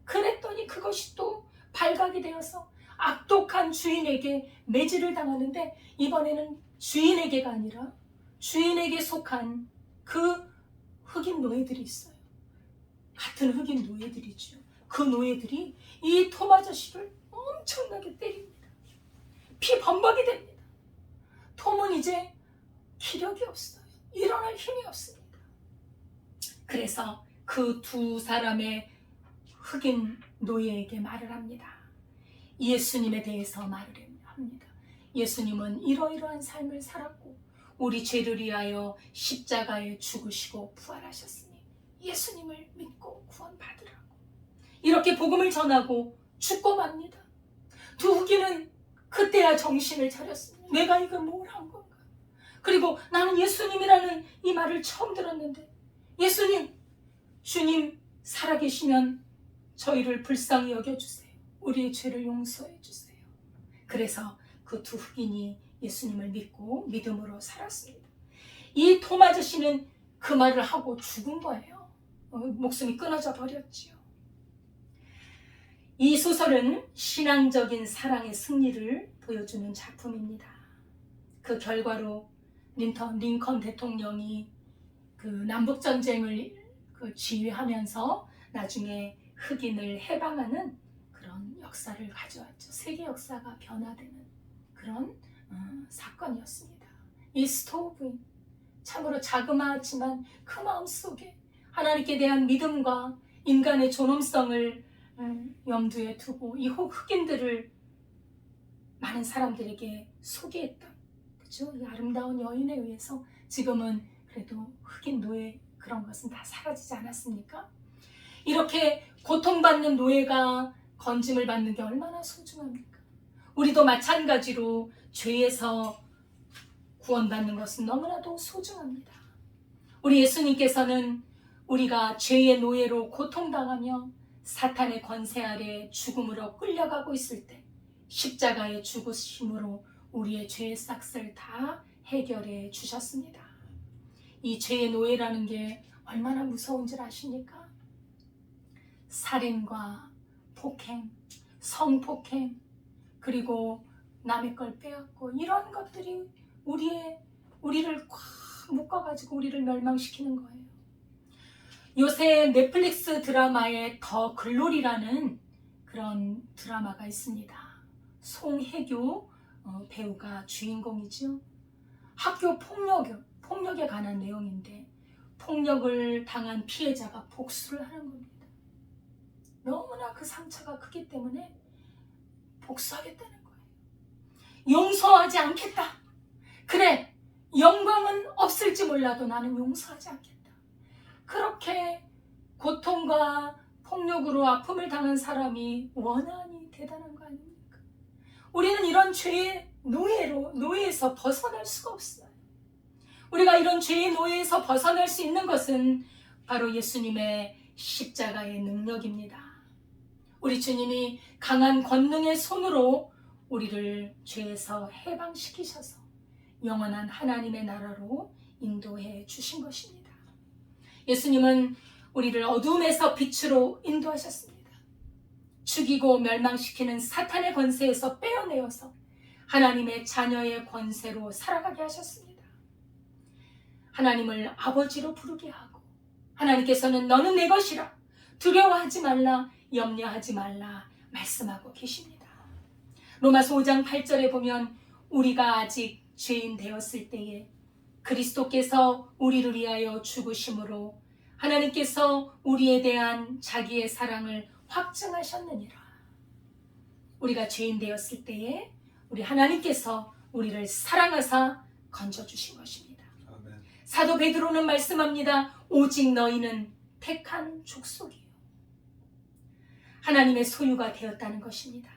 그랬더니 그것이 또 발각이 되어서 악독한 주인에게 매질을 당하는데 이번에는 주인에게가 아니라 주인에게 속한 그 흑인 노예들이 있어요. 같은 흑인 노예들이죠. 그 노예들이 이 톰 아저씨를 엄청나게 때립니다. 피 범벅이 됩니다. 톰은 이제 기력이 없어요. 일어날 힘이 없습니다. 그래서 그 두 사람의 흑인 노예에게 말을 합니다. 예수님에 대해서 말을 합니다. 예수님은 이러이러한 삶을 살았고 우리 죄를 위하여 십자가에 죽으시고 부활하셨으니 예수님을 믿고 구원받으라고 이렇게 복음을 전하고 죽고 맙니다. 두 흑인은 그때야 정신을 차렸습니다. 내가 이거 뭘 한 건가? 그리고 나는 예수님이라는 이 말을 처음 들었는데 예수님, 주님 살아계시면 저희를 불쌍히 여겨주세요. 우리의 죄를 용서해 주세요. 그래서 그 두 흑인이 예수님을 믿고 믿음으로 살았습니다. 이 톰 아저씨는 그 말을 하고 죽은 거예요. 목숨이 끊어져 버렸지요. 이 소설은 신앙적인 사랑의 승리를 보여주는 작품입니다. 그 결과로 링컨 대통령이 그 남북전쟁을 지휘하면서 나중에 흑인을 해방하는 그런 역사를 가져왔죠. 세계 역사가 변화되는 그런 사건이었습니다. 이 스토브인 참으로 자그마하지만 그 마음속에 하나님께 대한 믿음과 인간의 존엄성을 염두에 두고 이 흑인들을 많은 사람들에게 소개했던, 그렇죠? 이 아름다운 여인에 의해서 지금은 그래도 흑인 노예 그런 것은 다 사라지지 않았습니까? 이렇게 고통받는 노예가 건짐을 받는 게 얼마나 소중합니까? 우리도 마찬가지로 죄에서 구원받는 것은 너무나도 소중합니다. 우리 예수님께서는 우리가 죄의 노예로 고통당하며 사탄의 권세 아래 죽음으로 끌려가고 있을 때 십자가의 죽으심으로 우리의 죄의 싹을 다 해결해 주셨습니다. 이 죄의 노예라는 게 얼마나 무서운 줄 아십니까? 살인과 폭행, 성폭행, 그리고 남의 걸 빼앗고 이런 것들이 우리를 꽉 묶어가지고 우리를 멸망시키는 거예요. 요새 넷플릭스 드라마에 더 글로리라는 그런 드라마가 있습니다. 송혜교 배우가 주인공이죠. 학교 폭력에 관한 내용인데 폭력을 당한 피해자가 복수를 하는 겁니다. 너무나 그 상처가 크기 때문에 복수하겠다는 거예요. 용서하지 않겠다. 그래, 영광은 없을지 몰라도 나는 용서하지 않겠다. 그렇게 고통과 폭력으로 아픔을 당한 사람이 원한이 대단한 거 아닙니까? 우리는 이런 죄의 노예에서 벗어날 수가 없어요. 우리가 이런 죄의 노예에서 벗어날 수 있는 것은 바로 예수님의 십자가의 능력입니다. 우리 주님이 강한 권능의 손으로 우리를 죄에서 해방시키셔서 영원한 하나님의 나라로 인도해 주신 것입니다. 예수님은 우리를 어둠에서 빛으로 인도하셨습니다. 죽이고 멸망시키는 사탄의 권세에서 빼어내어서 하나님의 자녀의 권세로 살아가게 하셨습니다. 하나님을 아버지로 부르게 하고 하나님께서는 너는 내 것이라 두려워하지 말라 염려하지 말라 말씀하고 계십니다. 로마서 5장 8절에 보면 우리가 아직 죄인 되었을 때에 그리스도께서 우리를 위하여 죽으심으로 하나님께서 우리에 대한 자기의 사랑을 확증하셨느니라. 우리가 죄인 되었을 때에 우리 하나님께서 우리를 사랑하사 건져주신 것입니다. 아멘. 사도 베드로는 말씀합니다. 오직 너희는 택한 족속이요 하나님의 소유가 되었다는 것입니다.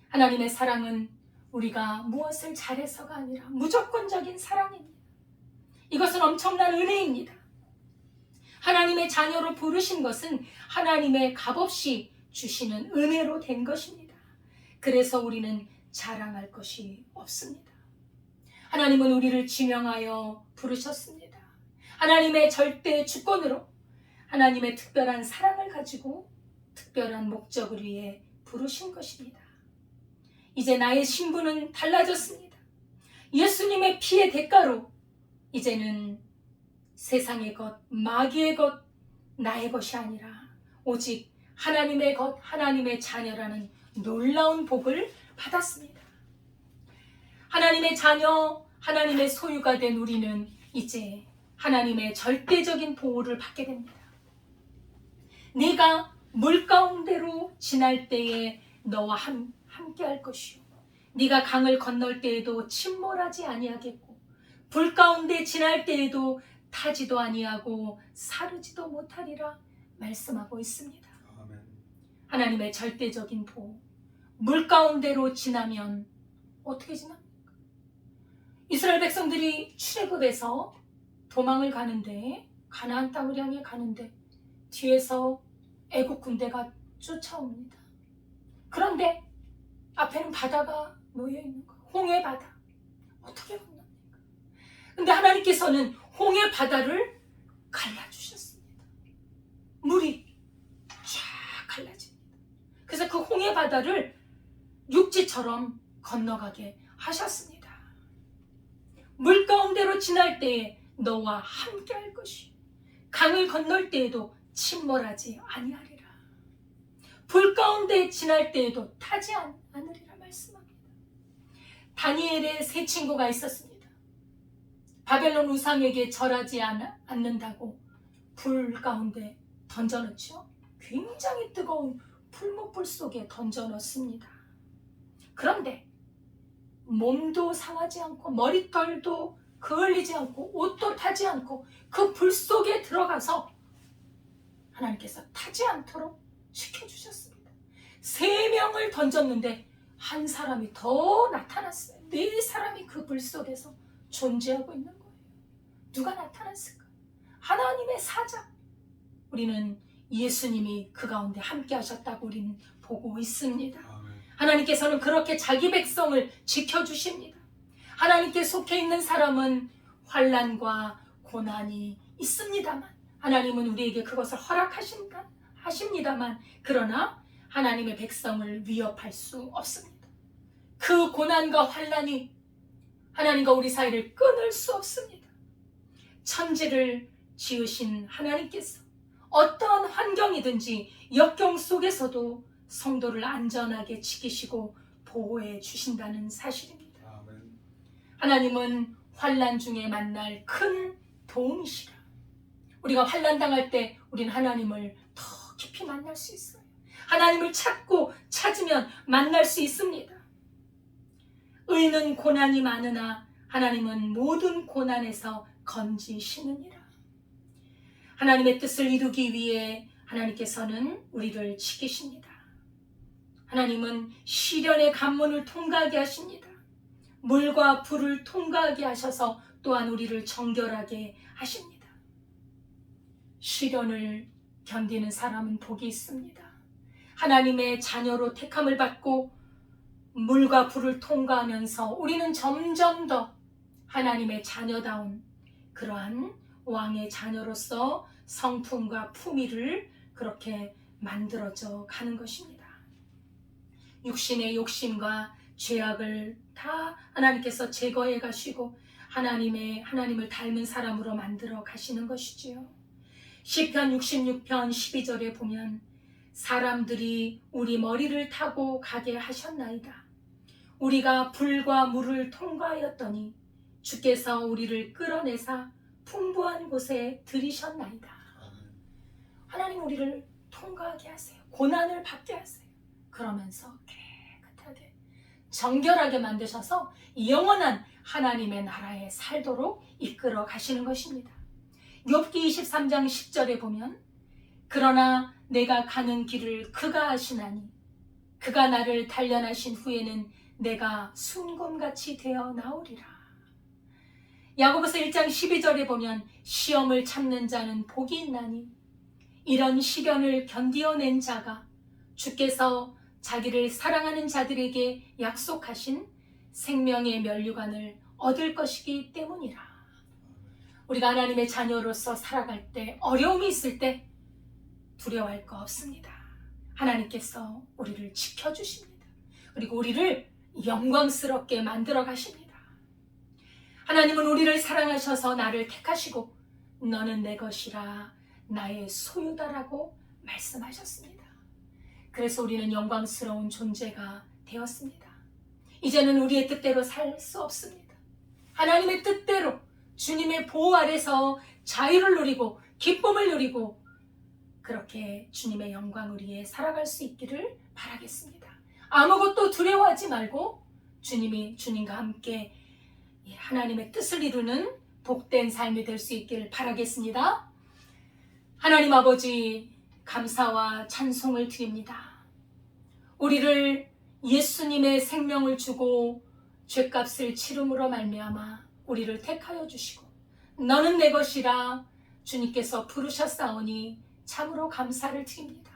하나님의 사랑은 우리가 무엇을 잘해서가 아니라 무조건적인 사랑입니다. 이것은 엄청난 은혜입니다. 하나님의 자녀로 부르신 것은 하나님의 값없이 주시는 은혜로 된 것입니다. 그래서 우리는 자랑할 것이 없습니다. 하나님은 우리를 지명하여 부르셨습니다. 하나님의 절대 주권으로 하나님의 특별한 사랑을 가지고 특별한 목적을 위해 부르신 것입니다. 이제 나의 신분은 달라졌습니다. 예수님의 피의 대가로 이제는 세상의 것, 마귀의 것, 나의 것이 아니라 오직 하나님의 것, 하나님의 자녀라는 놀라운 복을 받았습니다. 하나님의 자녀, 하나님의 소유가 된 우리는 이제 하나님의 절대적인 보호를 받게 됩니다. 네가 물 가운데로 지날 때에 너와 함께 할 것이요 네가 강을 건널 때에도 침몰하지 아니하겠고 불 가운데 지날 때에도 타지도 아니하고 사르지도 못하리라 말씀하고 있습니다. 아멘. 하나님의 절대적인 보호. 물 가운데로 지나면 어떻게 지납니까? 이스라엘 백성들이 출애굽에서 도망을 가는데 가나안 땅을 향해 가는데 뒤에서 애국 군대가 쫓아옵니다. 그런데 앞에는 바다가 놓여 있는 거예요. 홍해 바다. 어떻게 건넙니까? 근데 하나님께서는 홍해 바다를 갈라주셨습니다. 물이 쫙 갈라집니다. 그래서 그 홍해 바다를 육지처럼 건너가게 하셨습니다. 물 가운데로 지날 때에 너와 함께 할 것이, 강을 건널 때에도 침몰하지 아니하리라. 불 가운데 지날 때에도 타지 않으리라 말씀합니다. 다니엘의 세 친구가 있었습니다. 바벨론 우상에게 절하지 않는다고 불 가운데 던져넣죠. 굉장히 뜨거운 풀무불 속에 던져넣습니다. 그런데 몸도 상하지 않고 머리털도 그을리지 않고 옷도 타지 않고 그 불 속에 들어가서 하나님께서 타지 않도록 지켜주셨습니다. 3명을 던졌는데 한 사람이 더 나타났어요. 4사람이 그 불 속에서 존재하고 있는 거예요. 누가 나타났을까? 하나님의 사자. 우리는 예수님이 그 가운데 함께 하셨다고 우리는 보고 있습니다. 하나님께서는 그렇게 자기 백성을 지켜주십니다. 하나님께 속해 있는 사람은 환난과 고난이 있습니다만, 하나님은 우리에게 그것을 허락하십니다만, 그러나 하나님의 백성을 위협할 수 없습니다. 그 고난과 환난이 하나님과 우리 사이를 끊을 수 없습니다. 천지를 지으신 하나님께서 어떠한 환경이든지 역경 속에서도 성도를 안전하게 지키시고 보호해 주신다는 사실입니다. 하나님은 환난 중에 만날 큰 도움이시라. 우리가 환난 당할 때 우리는 하나님을 더 깊이 만날 수 있어요. 하나님을 찾고 찾으면 만날 수 있습니다. 의인은 고난이 많으나 하나님은 모든 고난에서 건지시느니라. 하나님의 뜻을 이루기 위해 하나님께서는 우리를 지키십니다. 하나님은 시련의 관문을 통과하게 하십니다. 물과 불을 통과하게 하셔서 또한 우리를 정결하게 하십니다. 시련을 견디는 사람은 복이 있습니다. 하나님의 자녀로 택함을 받고 물과 불을 통과하면서 우리는 점점 더 하나님의 자녀다운 그러한 왕의 자녀로서 성품과 품위를 그렇게 만들어져 가는 것입니다. 육신의 욕심과 죄악을 다 하나님께서 제거해 가시고 하나님을 닮은 사람으로 만들어 가시는 것이지요. 시편 66편 12절에 보면 사람들이 우리 머리를 타고 가게 하셨나이다. 우리가 불과 물을 통과하였더니 주께서 우리를 끌어내사 풍부한 곳에 들이셨나이다. 하나님 우리를 통과하게 하세요. 고난을 받게 하세요. 그러면서 깨끗하게 정결하게 만드셔서 영원한 하나님의 나라에 살도록 이끌어 가시는 것입니다. 욥기 23장 10절에 보면 그러나 내가 가는 길을 그가 아시나니 그가 나를 단련하신 후에는 내가 순곰같이 되어 나오리라. 야고보서 1장 12절에 보면 시험을 참는 자는 복이 있나니 이런 시련을 견디어낸 자가 주께서 자기를 사랑하는 자들에게 약속하신 생명의 면류관을 얻을 것이기 때문이라. 우리가 하나님의 자녀로서 살아갈 때 어려움이 있을 때 두려워할 거 없습니다. 하나님께서 우리를 지켜주십니다. 그리고 우리를 영광스럽게 만들어 가십니다. 하나님은 우리를 사랑하셔서 나를 택하시고 너는 내 것이라 나의 소유다라고 말씀하셨습니다. 그래서 우리는 영광스러운 존재가 되었습니다. 이제는 우리의 뜻대로 살 수 없습니다. 하나님의 뜻대로 주님의 보호 아래서 자유를 누리고 기쁨을 누리고 그렇게 주님의 영광을 위해 살아갈 수 있기를 바라겠습니다. 아무것도 두려워하지 말고 주님과 함께 하나님의 뜻을 이루는 복된 삶이 될 수 있기를 바라겠습니다. 하나님 아버지 감사와 찬송을 드립니다. 우리를 예수님의 생명을 주고 죄값을 치름으로 말미암아 우리를 택하여 주시고 너는 내 것이라 주님께서 부르셨사오니 참으로 감사를 드립니다.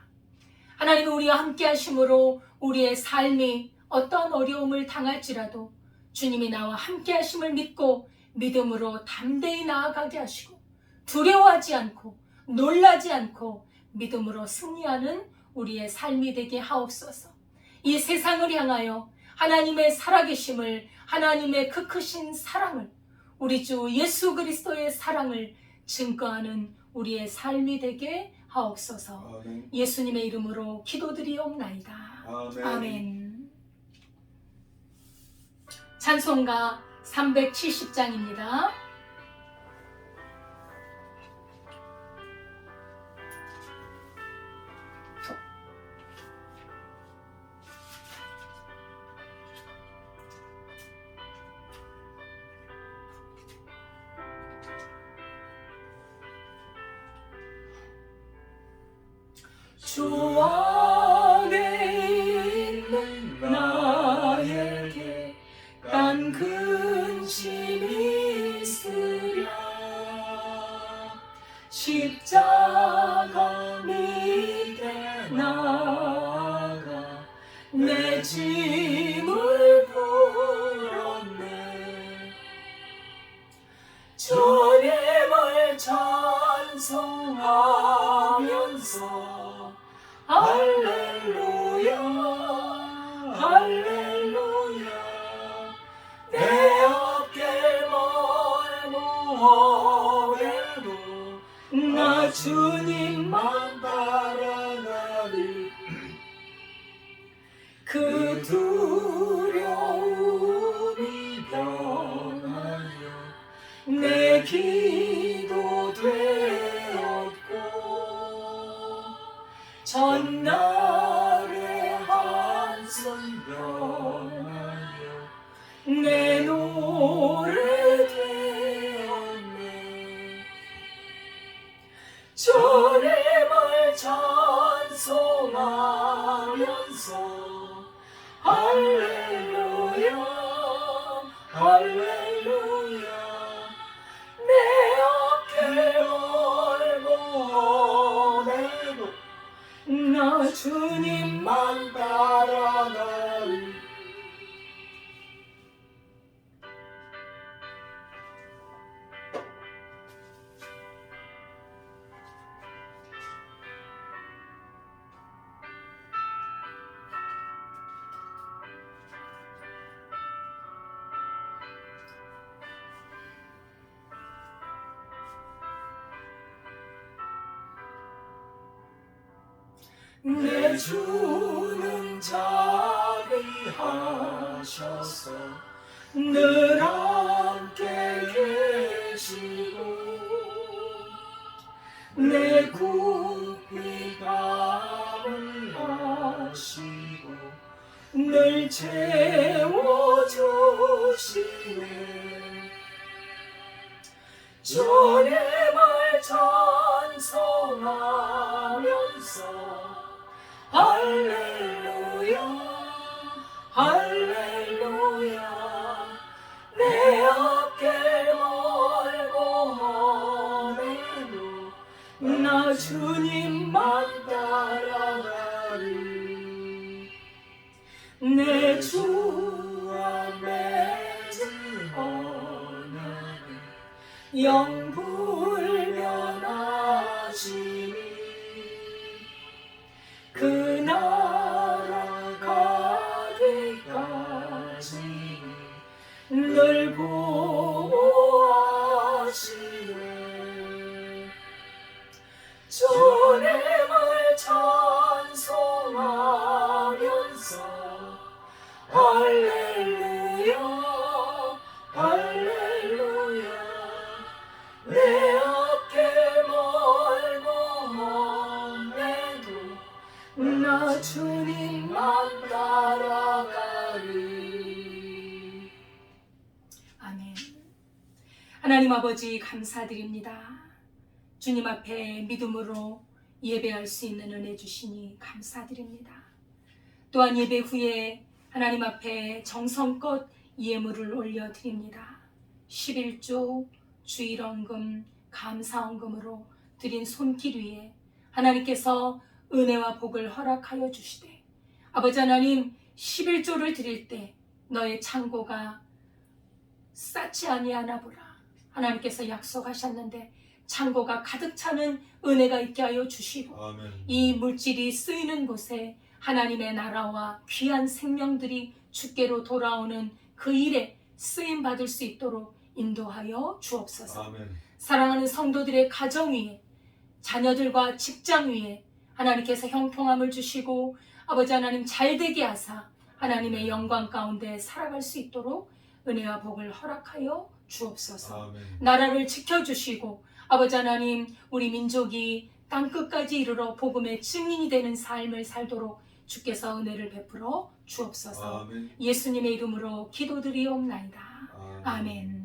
하나님은 우리와 함께 하심으로 우리의 삶이 어떤 어려움을 당할지라도 주님이 나와 함께 하심을 믿고 믿음으로 담대히 나아가게 하시고 두려워하지 않고 놀라지 않고 믿음으로 승리하는 우리의 삶이 되게 하옵소서. 이 세상을 향하여 하나님의 살아계심을, 하나님의 그 크신 사랑을, 우리 주 예수 그리스도의 사랑을 증거하는 우리의 삶이 되게 하옵소서. 아멘. 예수님의 이름으로 기도드리옵나이다. 아멘. 아멘. 찬송가 370장입니다. 주 안에 있는 나에게 딴 근심이 있으랴. 십자가 밑에 나가 내 짐을 풀었네. 주님을 찬송하면서 할렐루야 할렐루야. 내 어깨 멀모해도 나 주님만 바라나니. 그 두려움이 변하여 내 기도 되었고, 전날의 한숨 변하여 내 노래 되었네. 주님을 찬송하면서 할렐루야 할렐루야. 내 어깨 멀모해도 나 주님만 바라나리. 내 주는 자비하셔서 늘 함께 계시고, 내 궁핍감을 아시고 늘 채워주시네. 주님을 찬송하면서 할렐루야 할렐루야. 내 어깨 멀모해도 나 주님만 따라가리. 내 주와 맺은 언약은 영불변하시니, 그 나라 가기까지 늘 보호하시네. 주님을 찬송하면서 할렐루야 할렐루야. 내 어깨 멀모해도 나 주님만 따라가리. 아멘. 하나님 아버지 감사드립니다. 주님 앞에 믿음으로 예배할 수 있는 은혜 주시니 감사드립니다. 또한 예배 후에 하나님 앞에 정성껏 예물을 올려드립니다. 11조 주일헌금 감사헌금으로 드린 손길 위에 하나님께서 은혜와 복을 허락하여 주시되, 아버지 하나님 11조를 드릴 때 너의 창고가 쌓지 아니하나 보라 하나님께서 약속하셨는데 창고가 가득 차는 은혜가 있게 하여 주시고 아멘. 이 물질이 쓰이는 곳에 하나님의 나라와 귀한 생명들이 주께로 돌아오는 그 일에 쓰임 받을 수 있도록 인도하여 주옵소서. 아멘. 사랑하는 성도들의 가정 위에, 자녀들과 직장 위에 하나님께서 형통함을 주시고 아버지 하나님 잘되게 하사 하나님의 영광 가운데 살아갈 수 있도록 은혜와 복을 허락하여 주옵소서. 아멘. 나라를 지켜주시고 아버지 하나님, 우리 민족이 땅끝까지 이르러 복음의 증인이 되는 삶을 살도록 주께서 은혜를 베풀어 주옵소서. 아멘. 예수님의 이름으로 기도드리옵나이다. 아멘.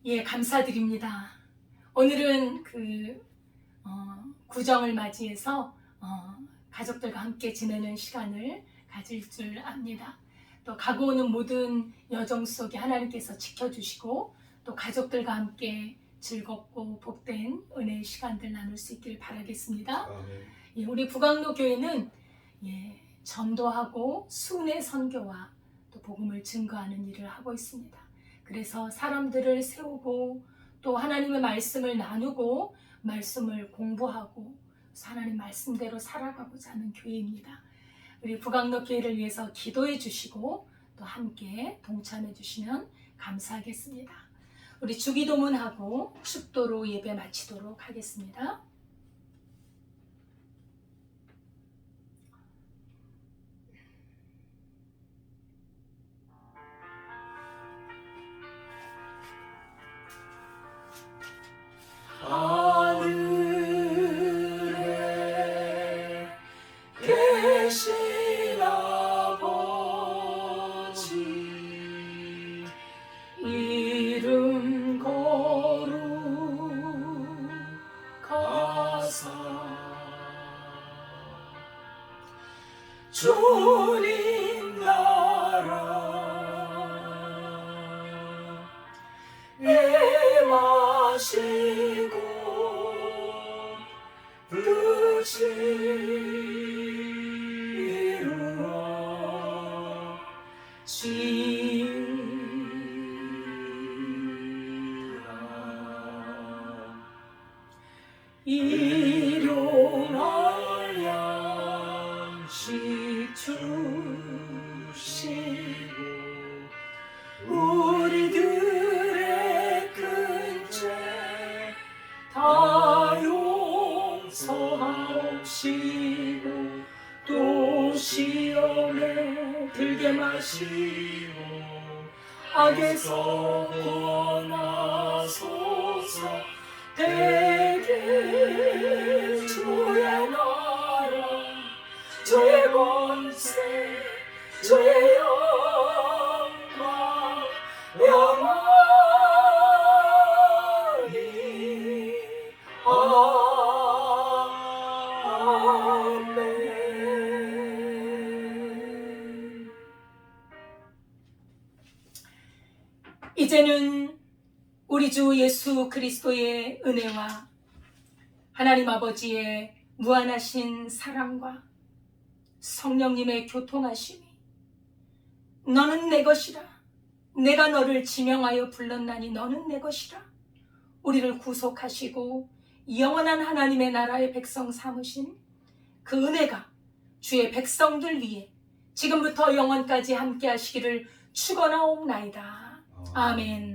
예, 감사드립니다. 오늘은 구정을 맞이해서 가족들과 함께 지내는 시간을 가질 줄 압니다. 또 가고 오는 모든 여정 속에 하나님께서 지켜주시고 또 가족들과 함께 즐겁고 복된 은혜의 시간들 나눌 수 있길 바라겠습니다. 아멘. 예, 우리 북악로 교회는 전도하고 순회 선교와 또 복음을 증거하는 일을 하고 있습니다. 그래서 사람들을 세우고 또 하나님의 말씀을 나누고 말씀을 공부하고 하나님 말씀대로 살아가고자 하는 교회입니다. 우리 북악로 교회를 위해서 기도해 주시고 또 함께 동참해 주시면 감사하겠습니다. 우리 주기도문하고 축도로 예배 마치도록 하겠습니다. 하늘에 계신 아버지 이름 거룩하사 주님 나라 임하시고 뜻이 이루어지라. 일용할 양식 주시고 우리들의 큰 죄 다 용서하옵시고 또 시험에 들게 마시고 악에서 구원하소서. 대개 주의 나라 주의 권세 주의 영광 영원히 아멘. 이제는 우리 주 예수 그리스도의 은혜와 하나님 아버지의 무한하신 사랑과 성령님의 교통하심이 너는 내 것이라 내가 너를 지명하여 불렀나니 너는 내 것이라 우리를 구속하시고 영원한 하나님의 나라의 백성 삼으신 그 은혜가 주의 백성들 위해 지금부터 영원까지 함께 하시기를 축원하옵나이다. 아멘.